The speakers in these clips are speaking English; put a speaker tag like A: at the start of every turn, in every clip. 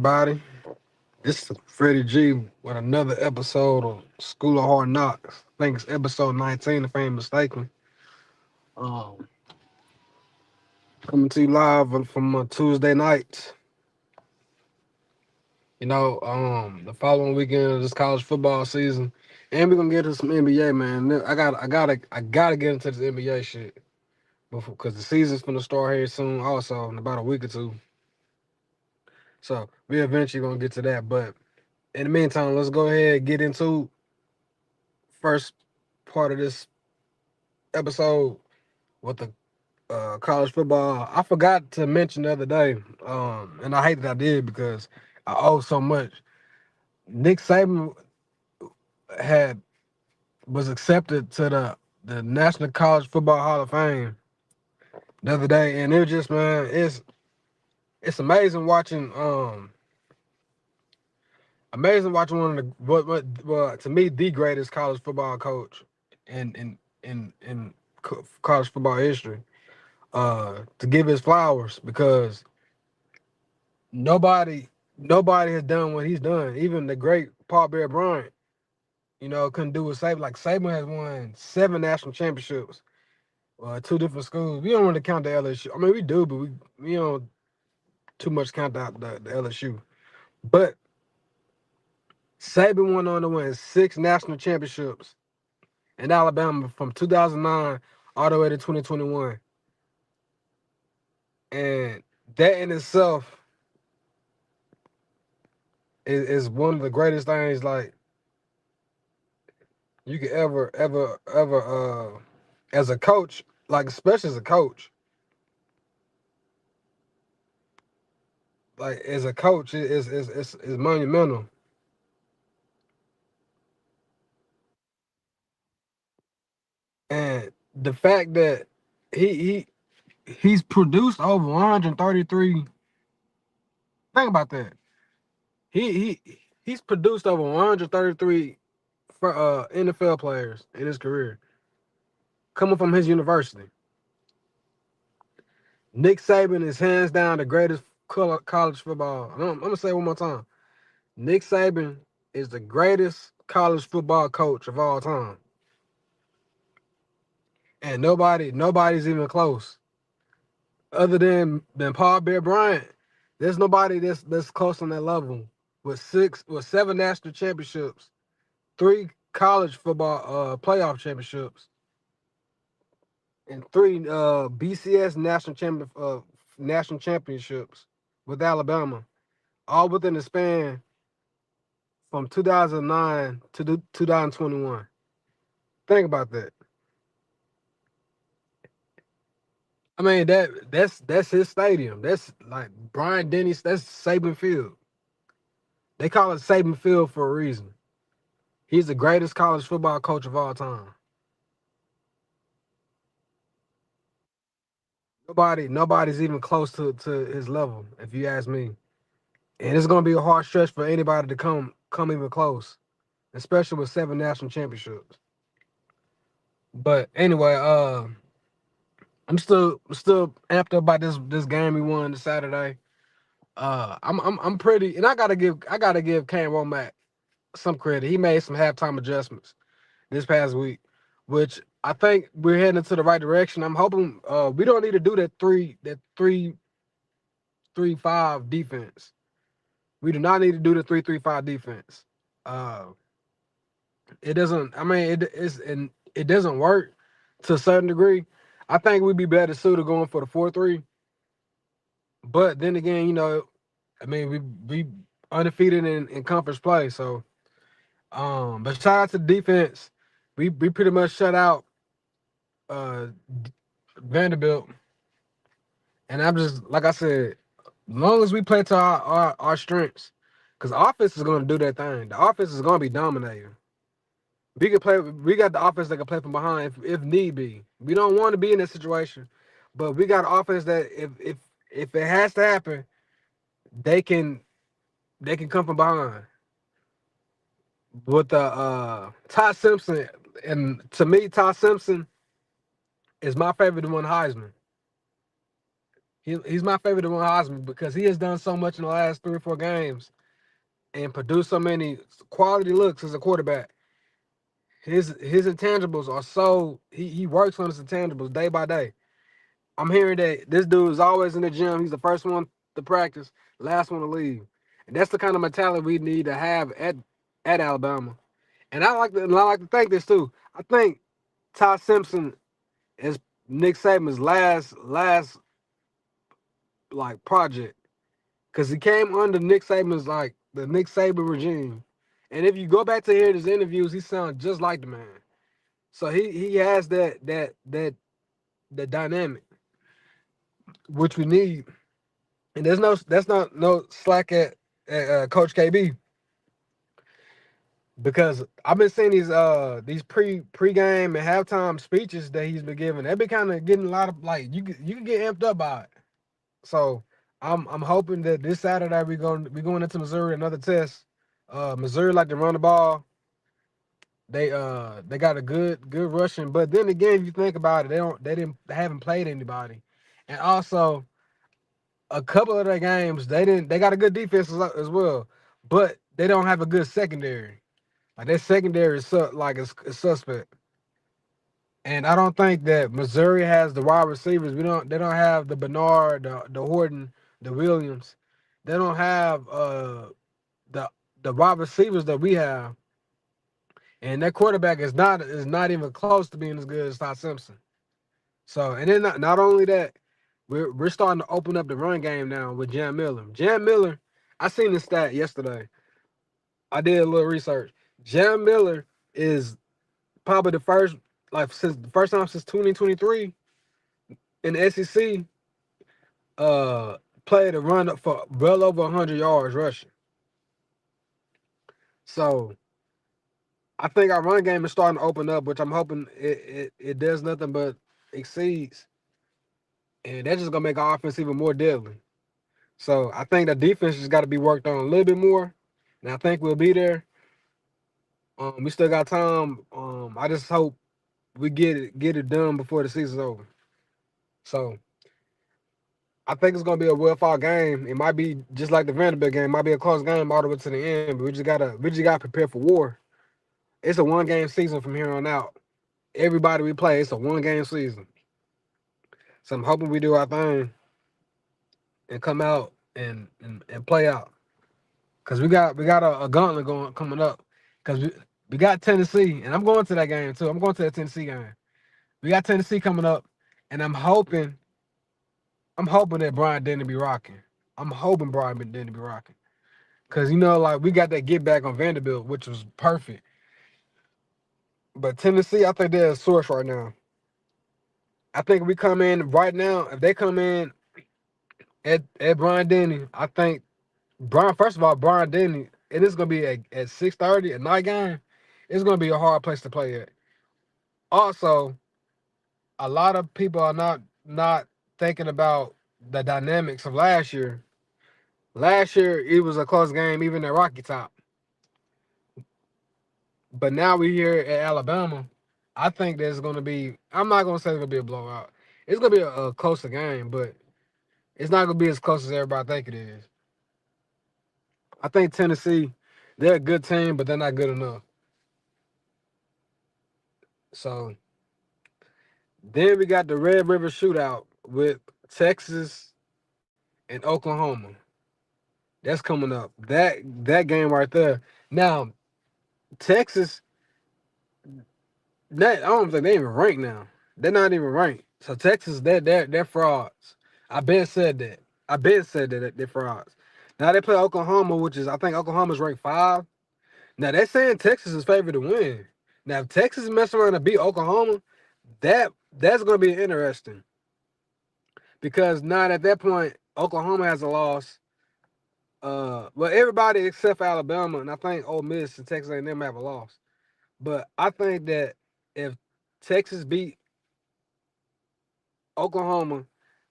A: everybody? This is Freddie G with another episode of School of Hard Knocks. I think it's episode 19, if I ain't mistaken. Um, Coming to you live from Tuesday night. The following weekend of this college football season, and we're gonna get into some NBA, man. I gotta get into this NBA shit before, cause the season's gonna start here soon, also in about a week or two. So we eventually gonna get to that, but in the meantime, let's go ahead and get into first part of this episode with the college football. I forgot to mention the other day, and I hate that I did because I owe so much. Nick Saban had was accepted to the National College Football Hall of Fame the other day, and it just, man, it's amazing watching one of the what to me the greatest college football coach in college football history, to give his flowers, because nobody nobody has done what he's done. Even the great Paul Bear Bryant, couldn't do what Saban. Like, Saban has won 7 national championships, two different schools. We don't really count the LSU. I mean, we do, but we don't too much count out the LSU. But Saban went on to win 6 national championships in Alabama from 2009 all the way to 2021, and that in itself is one of the greatest things, like, you could ever as a coach, like, especially as a coach, like, as a coach, it's monumental. And the fact that he he's produced over 133. Think about that. He's produced over 133 for NFL players in his career, coming from his university. Nick Saban is hands down the greatest college football. I'm gonna say it one more time. Nick Saban is the greatest college football coach of all time, and nobody's even close. Other than Paul Bear Bryant, there's nobody that's close on that level, with 7 national championships, 3 college football playoff championships, and 3 BCS national championships with Alabama, all within the span from 2009 to 2021. Think about that. I mean, that's his stadium. That's like Brian Denny's. That's Saban Field. They call it Saban Field for a reason. He's the greatest college football coach of all time. Nobody's even close to his level, if you ask me. And it's gonna be a hard stretch for anybody to come even close, especially with 7 national championships. But anyway, I'm still amped up about this game we won this Saturday. I'm pretty, and I gotta give Cam Womack some credit. He made some halftime adjustments this past week, which I think we're heading into the right direction. I'm hoping we don't need to do that 3-3-5 defense. We do not need to do the 3-3-5 defense. Uh, it doesn't. I mean, it doesn't work to a certain degree. I think we'd be better suited going for the 4-3. But then again, I mean, we undefeated in conference play. So, but shout out to the defense. We pretty much shut out uh Vanderbilt, and I'm just, like I said, as long as we play to our strengths, because the offense is going to do that thing. The offense is going to be dominating. We can play. We got the offense that can play from behind if need be. We don't want to be in that situation, but we got an offense that if it has to happen, they can come from behind. With Todd Simpson, and to me, Todd Simpson is my favorite to win Heisman. He's my favorite to win Heisman because he has done so much in the last 3 or 4 games and produced so many quality looks as a quarterback. His intangibles are so he works on his intangibles day by day. I'm hearing that this dude is always in the gym. He's the first one to practice, last one to leave, and that's the kind of mentality we need to have at Alabama. And I like to think this too. I think Ty Simpson is Nick Saban's last like project because he came under Nick Saban's like the Nick Saban regime. And if you go back to hear his interviews, he sounds just like the man. So he has that dynamic which we need. And that's not no slack at Coach KB because I've been seeing these pregame and halftime speeches that he's been giving. They've been kind of getting a lot of like you can get amped up by it. So I'm hoping that this Saturday we going into Missouri another test. Missouri like to run the ball. They got a good rushing, but then again, if you think about it, they haven't played anybody, and also a couple of their games they got a good defense as well, but they don't have a good secondary. Like their secondary is is suspect, and I don't think that Missouri has the wide receivers. They don't have the Bernard, the Horton, the Williams. They don't have the wide receivers that we have. And that quarterback is not even close to being as good as Todd Simpson. So, and then not only that, we're starting to open up the run game now with Jam Miller. Jam Miller, I seen this stat yesterday. I did a little research. Jam Miller is probably the first, like since the first time since 2023 in the SEC, played a run up for well over 100 yards rushing. So I think our run game is starting to open up, which I'm hoping it does nothing but exceeds. And that's just gonna make our offense even more deadly. So I think the defense just got to be worked on a little bit more, and I think we'll be there. We still got time. I just hope we get it done before the season's over. So I think it's gonna be a well fought game. It might be just like the Vanderbilt game. It might be a close game all the way to the end, but we just gotta prepare for war. It's a 1 game season from here on out. Everybody we play, it's a 1 game season. So I'm hoping we do our thing and come out and play out. Cause we got a gauntlet coming up. Cause we got Tennessee, and I'm going to that game too. I'm going to that Tennessee game. We got Tennessee coming up, and I'm hoping that Brian Denny be rocking. I'm hoping Brian Denny be rocking. Cause like we got that get back on Vanderbilt, which was perfect. But Tennessee, I think they're a source right now. I think we come in right now. If they come in at Brian Denny, I think first of all, Brian Denny, and it's gonna be at 6:30 at night game. It's gonna be a hard place to play at. Also, a lot of people are not thinking about the dynamics of last year. Last year it was a close game, even at Rocky Top. But now we're here at Alabama. I think there's gonna be. I'm not gonna say it's gonna be a blowout. It's gonna be a closer game, but it's not gonna be as close as everybody think it is. I think Tennessee, they're a good team, but they're not good enough. So then we got the Red River Shootout with Texas and Oklahoma. That's coming up. That game right there. Now Texas, I don't think they even ranked now. They're not even ranked. So Texas, they're frauds. I been said that. I been said that they're frauds. Now they play Oklahoma, which is I think Oklahoma's ranked 5. Now they're saying Texas is favored to win. Now if Texas mess around and beat Oklahoma, that's gonna be interesting. Because now at that point, Oklahoma has a loss. Well, everybody except for Alabama, and I think Ole Miss and Texas A&M have a loss. But I think that if Texas beat Oklahoma,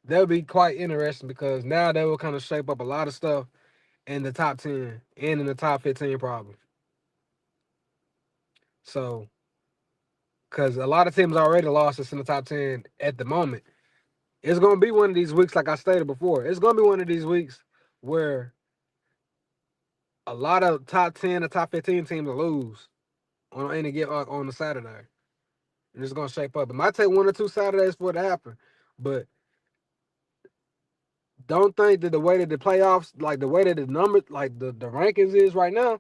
A: that would be quite interesting because now that will kind of shape up a lot of stuff in the top 10 and in the top 15 probably. So, because a lot of teams already lost us in the top 10 at the moment. It's gonna be one of these weeks, like I stated before. It's gonna be one of these weeks where a lot of top 10 or top 15 teams will lose on any get on the Saturday. And it's gonna shape up. It might take 1 or 2 Saturdays for it to happen, but don't think that the way that the playoffs, like the way that the numbers, like the rankings is right now,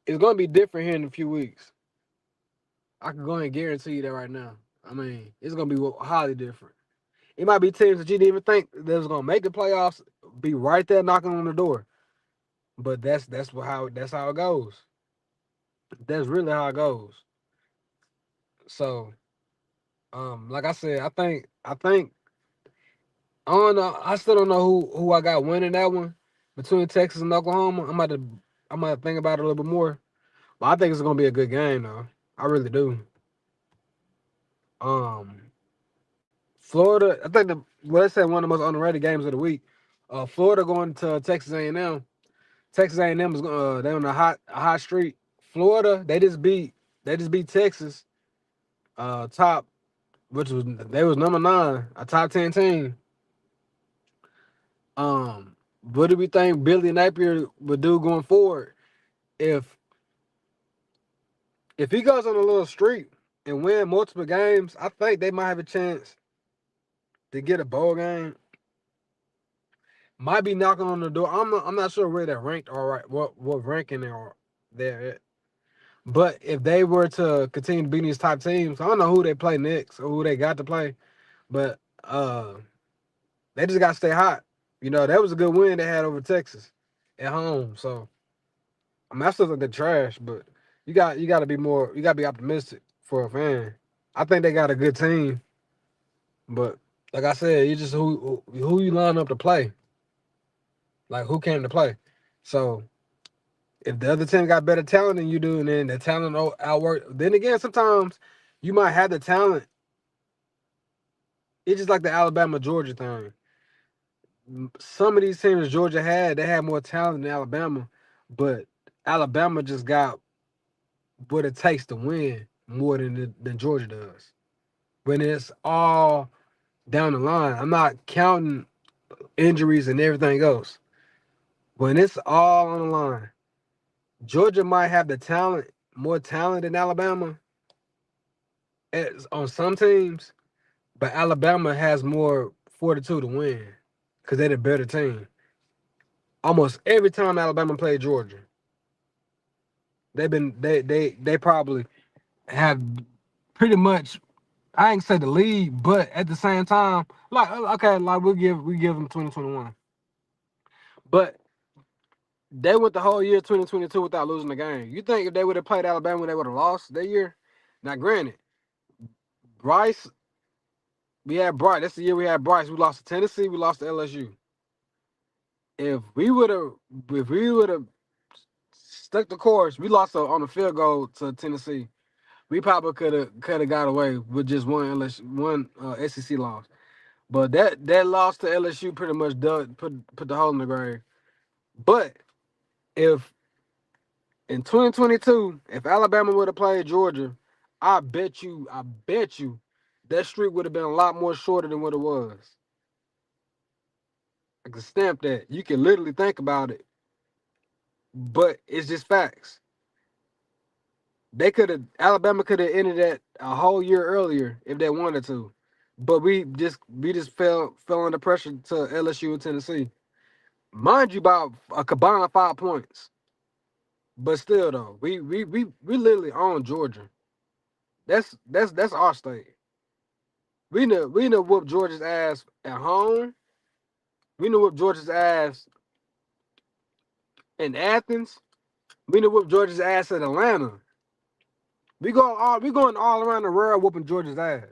A: it's gonna be different here in a few weeks. I can go ahead and guarantee you that right now. I mean, it's gonna be highly different. It might be teams that you didn't even think that was gonna make the playoffs be right there knocking on the door. But that's how it goes. That's really how it goes. So, like I said, I think I don't know. I still don't know who I got winning that one between Texas and Oklahoma. I'm gonna think about it a little bit more. But I think it's gonna be a good game though. I really do. Um, Florida. I think let's say one of the most underrated games of the week. Florida going to Texas A&M. Texas A&M is they on a hot streak. Florida they just beat Texas top, which was they was number 9, a top 10 team. What do we think Billy Napier would do going forward if he goes on a little streak and win multiple games? I think they might have a chance to get a bowl game. Might be knocking on the door. I'm not sure where they're ranked. All right, what ranking they're at. But if they were to continue beating these top teams, I don't know who they play next or who they got to play. But they just got to stay hot. That was a good win they had over Texas at home. So I mean, I still think they're trash, but you got to be more. You got to be optimistic for a fan. I think they got a good team, but like I said, you just who you line up to play. Like who came to play. So if the other team got better talent than you do, and then the talent outwork, then again, sometimes you might have the talent. It's just like the Alabama Georgia thing. Some of these teams Georgia they had more talent than Alabama, but Alabama just got what it takes to win more than Georgia does. When it's all down the line, I'm not counting injuries and everything else. When it's all on the line, Georgia might have the talent, more talent than Alabama on some teams, but Alabama has more fortitude to win because they're the better team. Almost every time Alabama played Georgia, they probably have pretty much, I ain't say the lead, but at the same time, like okay, like we give them 2021, but they went the whole year 2022 without losing the game. You think if they would have played Alabama, they would have lost that year? Now, granted, Bryce, we had Bryce. That's the year we had Bryce. We lost to Tennessee. We lost to LSU. If we would have stuck the course, we lost on the field goal to Tennessee. We probably could have got away with just one SEC loss. But that loss to LSU pretty much put the hole in the grave. But if in 2022, if Alabama would have played Georgia, I bet you that streak would have been a lot more shorter than what it was. I can stamp that. You can literally think about it. But it's just facts. Alabama could have ended that a whole year earlier if they wanted to. But we just fell under pressure to LSU and Tennessee. Mind you, about a combined 5 points. But still though, we literally own Georgia. That's our state. We know whoop Georgia's ass at home. We know whoop Georgia's ass in Athens. We know whoop Georgia's ass in Atlanta. We going all around the world whooping Georgia's ass.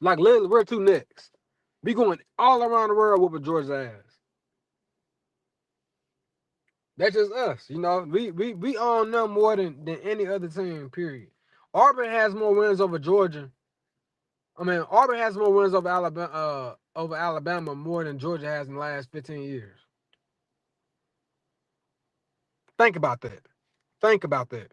A: Like literally, we're two next. We going all around the world whooping Georgia's ass. That's just us, We own them more than any other team. Period. Auburn has more wins over Georgia. I mean, Auburn has more wins over Alabama more than Georgia has in the last 15 years. Think about that. Think about that.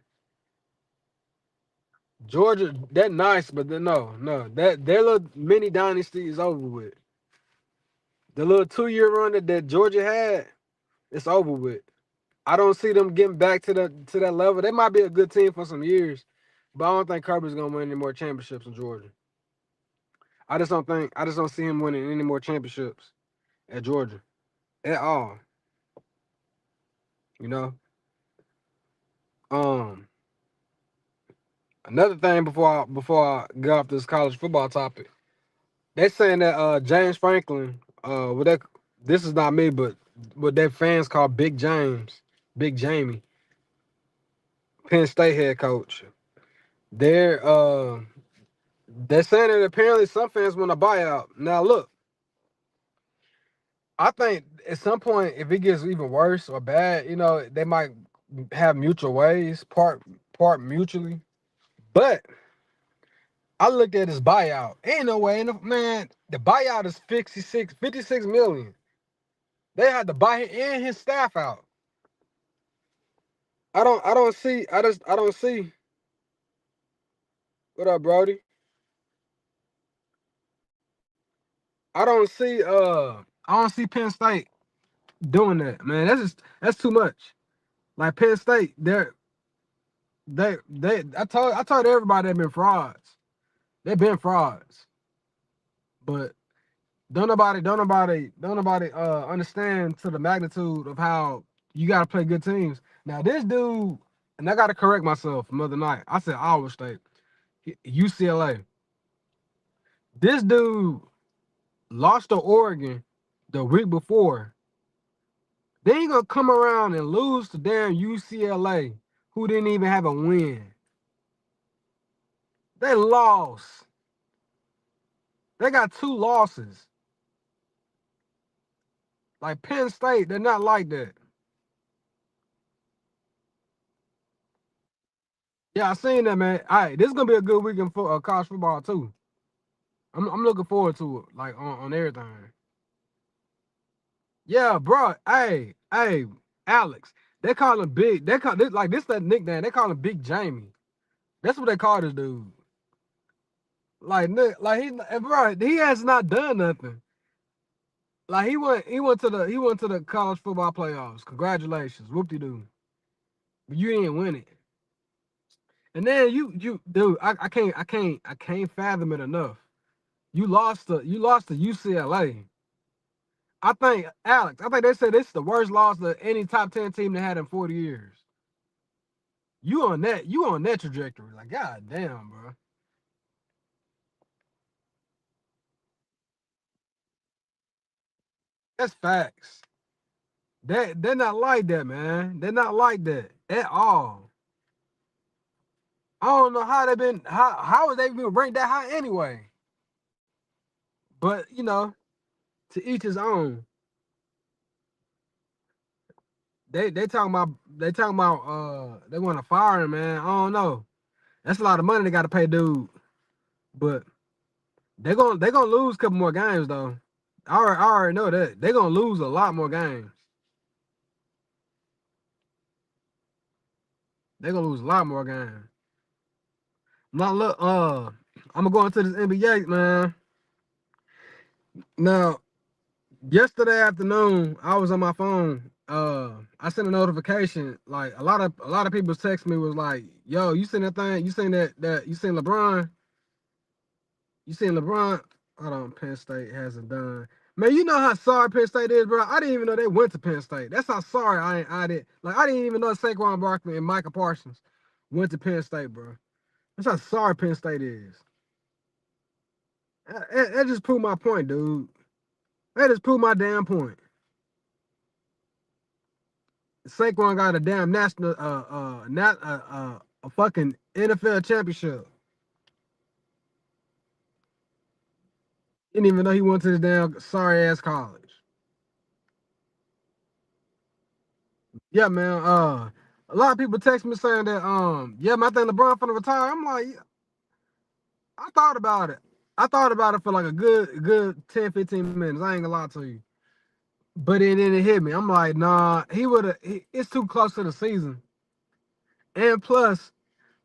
A: Georgia, that nice, but then no, that their little mini dynasty is over with. The little 2 year run that Georgia had, it's over with. I don't see them getting back to that level. They might be a good team for some years, but I don't think Kirby's gonna win any more championships in Georgia. I just don't see him winning any more championships at Georgia at all. You know. Um, Another thing before I get off this college football topic, they saying that James Franklin, what that this is not me, but what their fans call Big James, Big Jamie, Penn State head coach. They're they're saying that apparently some fans want a buyout. Now look, I think at some point if it gets even worse or bad, they might have mutual ways, part mutually. But I looked at his buyout. Ain't no way, man. The buyout is 56 million. They had to buy him and his staff out. I don't see. I don't see. What up, Brody? I don't see. I don't see Penn State doing that, man. That's too much. Like Penn State, they. I told everybody they've been frauds. They've been frauds, but don't nobody understand to the magnitude of how you got to play good teams. Now this dude, and I got to correct myself from the other night. I said Iowa State, UCLA. This dude lost to Oregon the week before. Then you gonna come around and lose to damn UCLA, who didn't even have a win. They lost. They got 2 losses. Like Penn State, they're not like that. Yeah, I seen that, man. All right, this is gonna be a good weekend for college football too. I'm looking forward to it, like on everything. Yeah, bro. Hey, Alex. They call him Big. They call this like this that nickname. They call him Big Jamie. That's what they call this dude. Like he has not done nothing. Like he went to the college football playoffs. Congratulations, whoop de doo. But you didn't win it. And then you dude, I can't fathom it enough. You lost to UCLA. I think they said this is the worst loss to any top 10 team they had in 40 years. You on that trajectory. Like, god damn, bro. That's facts. They're not like that, man. They're not like that at all. I don't know how they been how they been ranked that high anyway. But to each his own. They talking about they want to fire him, man. I don't know. That's a lot of money they got to pay, dude. But they gonna lose a couple more games though. I already know that they're gonna lose a lot more games. They're gonna lose a lot more games. Now look, I'm gonna go into this NBA, man. Now, yesterday afternoon, I was on my phone. I sent a notification. Like a lot of people text me was like, "Yo, you seen that thing? You seen that you seen LeBron? You seen LeBron? Hold on, Penn State hasn't done. Man, you know how sorry Penn State is, bro. I didn't even know they went to Penn State. That's how sorry I did. Like I didn't even know Saquon Barkley and Micah Parsons went to Penn State, bro. That's how sorry Penn State is. That just proved my point, dude. That just proved my damn point. Saquon got a damn national, not a fucking NFL championship. Didn't even know he went to this damn sorry ass college. Yeah, man. A lot of people text me saying that, yeah, man, I think LeBron finna retire. I'm like, I thought about it. I thought about it for like a good 10, 15 minutes. I ain't gonna lie to you. But it didn't hit me. I'm like, nah, he would have. It's too close to the season. And plus,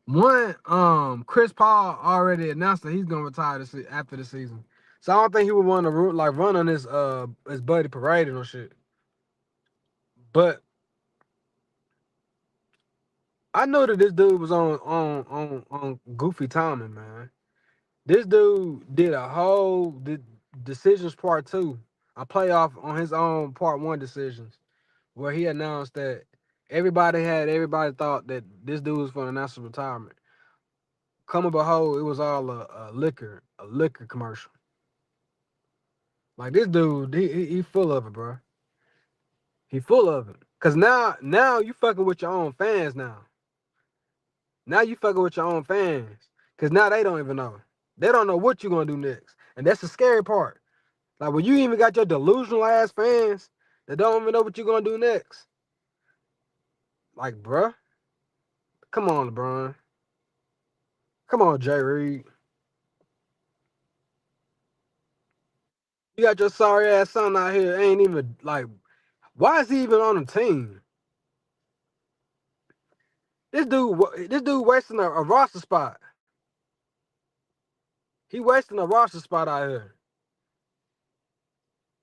A: One, Chris Paul already announced that he's gonna retire after the season. So I don't think he would want to run on his buddy parading or shit. But I know that this dude was on goofy timing, man. This dude did a whole decisions part two, a playoff on his own part one decisions, where he announced that everybody thought that this dude was going to announce his retirement. Come and behold, it was all a liquor commercial. Like this dude, he full of it, bro. He full of it. Cause now you fucking with your own fans now. Now you fucking with your own fans. Cause now they don't even know. They don't know what you're gonna do next. And that's the scary part. Like when you even got your delusional ass fans that don't even know what you're gonna do next. Like, bruh, come on, LeBron. Come on, Jay Reed. You got your sorry ass son out here. Ain't even like, why is he even on the team? This dude wasting a roster spot. He wasting a roster spot out here.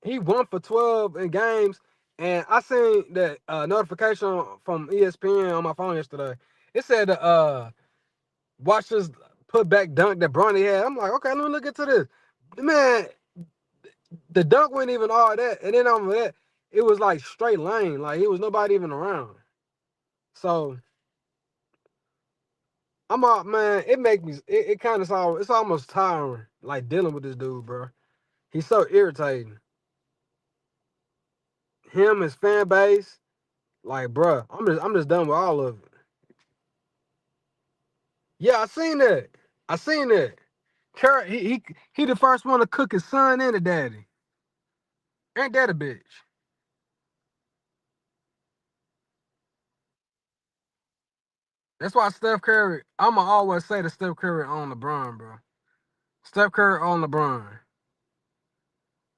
A: He 1 for 12 in games, and I seen that notification from ESPN on my phone yesterday. It said watch this put back dunk that Bronny had. I'm like, okay, let me look into this. Man, the dunk wasn't even all that, and then over that, it was like straight lane, like it was nobody even around. So I'm out, man. It make me. It kind of sound. It's almost tiring, like dealing with this dude, bro. He's so irritating. Him, his fan base, like, bro. I'm just done with all of it. Yeah, I seen that. I seen that. Carrot, he the first one to cook his son and the daddy. Ain't that a bitch? That's why Steph Curry. I'ma always say that Steph Curry on LeBron, bro. Steph Curry on LeBron.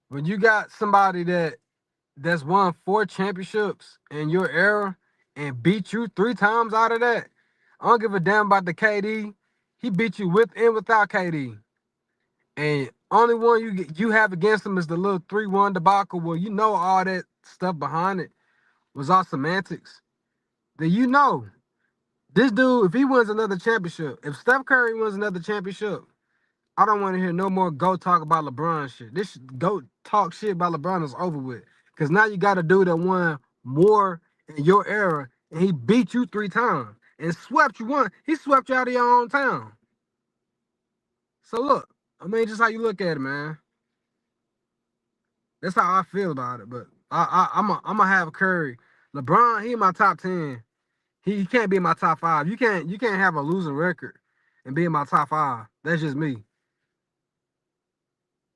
A: When you got somebody that's won 4 championships in your era and beat you 3 times out of that, I don't give a damn about the KD. He beat you with and without KD. And only one you have against him is the little 3-1 debacle where you know all that stuff behind it was all semantics. Then you know this dude, if he wins another championship, if Steph Curry wins another championship, I don't want to hear no more go talk about LeBron shit. This go talk shit about LeBron is over with. Cause now you got a dude that won more in your era and he beat you 3 times and swept you one. He swept you out of your own town. So look, I mean, just how you look at it, man. That's how I feel about it. But I'm gonna have Curry. LeBron, he in my top 10. He can't be in my top 5. You can't have a losing record and be in my top 5. That's just me.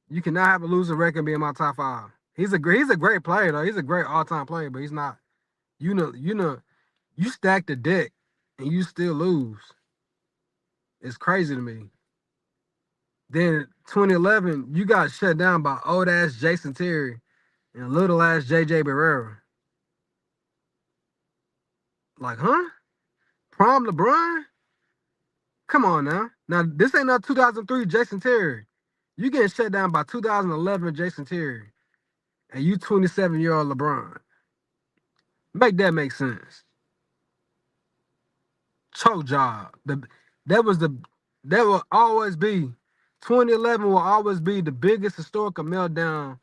A: You cannot have a losing record and be in my top 5. He's a great player though. He's a great all-time player, but he's not. You stack the deck and you still lose. It's crazy to me. Then 2011, you got shut down by old ass Jason Terry and little ass JJ Barrera. Like, huh? Prom LeBron? Come on now. Now this ain't no 2003 Jason Terry. You getting shut down by 2011 Jason Terry, and you 27-year-old LeBron. Make that make sense. Choke job. That was the that will always be 2011 will always be the biggest historical meltdown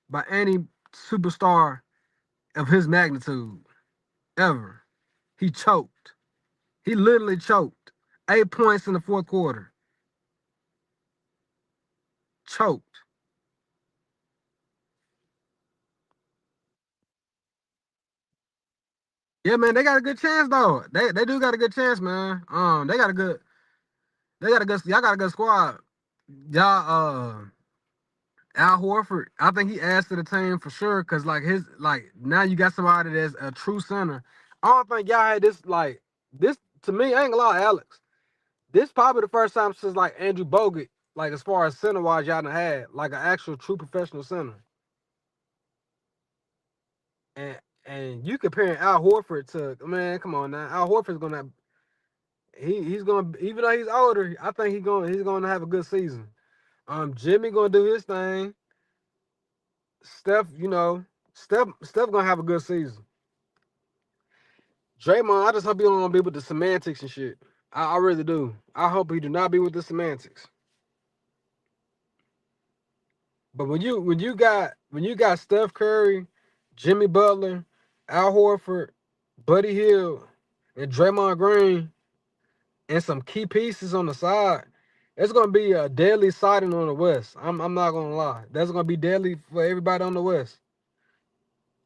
A: by any superstar of his magnitude ever. He choked. He literally choked. 8 points in the fourth quarter. Choked. Yeah, man, they got a good chance though. They do got a good chance, man. Y'all got a good squad. Y'all Al Horford, I think he adds to the team for sure. Cause like now you got somebody that's a true center. I don't think y'all had this to me, I ain't gonna lie, Alex. This probably the first time since like Andrew Bogut, like as far as center wise, y'all done had like an actual true professional center. And and you comparing Al Horford to, man, come on now. Al Horford's gonna he's gonna, even though he's older, I think he's gonna have a good season. Jimmy gonna do his thing. Steph, Steph gonna have a good season. Draymond, I just hope he don't be with the semantics and shit. I really do. I hope he do not be with the semantics. But when you got Steph Curry, Jimmy Butler, Al Horford, Buddy Hield, and Draymond Green, and some key pieces on the side, it's gonna be a deadly sighting on the West. I'm not gonna lie. That's gonna be deadly for everybody on the West.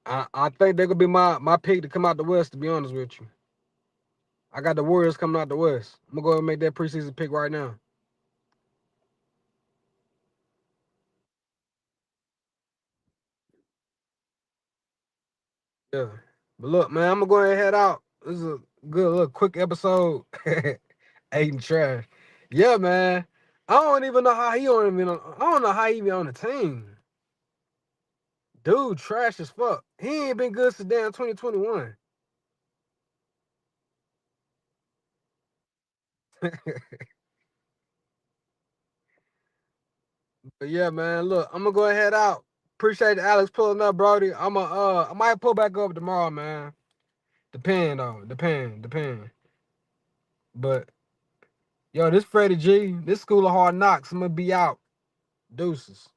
A: I think they're gonna be my pick to come out the West, to be honest with you. I got the Warriors coming out the West. I'm gonna go ahead and make that preseason pick right now. Yeah. But look, man, I'm gonna go ahead and head out. This is a good little quick episode. Eating trash. Yeah, man. I don't even know how he on even I don't know how he even on the team. Dude, trash as fuck. He ain't been good since damn 2021. But yeah, man. Look, I'm gonna go ahead out. Appreciate Alex pulling up, Brody. I might pull back up tomorrow, man. Depend on, depend. But yo, this Freddie G, this School of Hard Knocks. I'm gonna be out. Deuces.